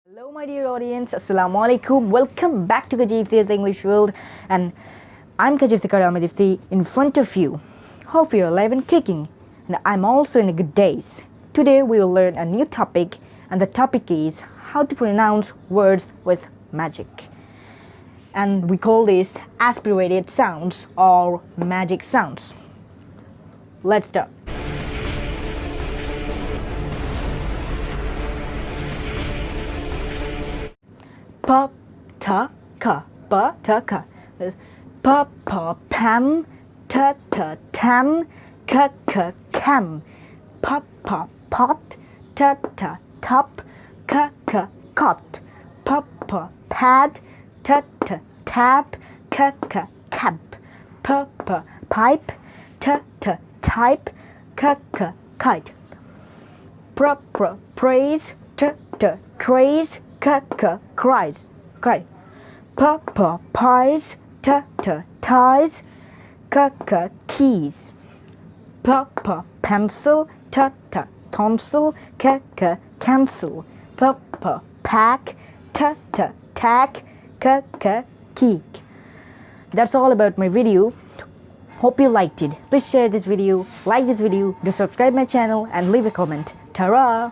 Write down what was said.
Hello my dear audience, Assalamu alaikum. Welcome back to Kajif's English World, and I'm Kajif Karamidifti in front of you. Hope you're alive and kicking, and I'm also in the good days. Today we will learn a new topic, and the topic is how to pronounce words with magic. And we call this aspirated sounds or magic sounds. Let's start. Pa-ta-ka, pa-ta-ka. Pa-pa-pan, ta-ta-tan, ka-ka-can. Pa-pa-pot, ta-ta-top, ka-ka-cot. Pa-pa-pad, ta-ta-tap, ka-ka-cap. Pa-pa-pipe, ta-ta-type, ka-ka-kite. Praise, ta-ta-trace, cries, cry. Pies, ties, keys. Pencil, tonsil, cancel. Pack, tack, keek. That's all about my video. Hope you liked it. Please share this video, like this video, do subscribe my channel and leave a comment. Ta-ra!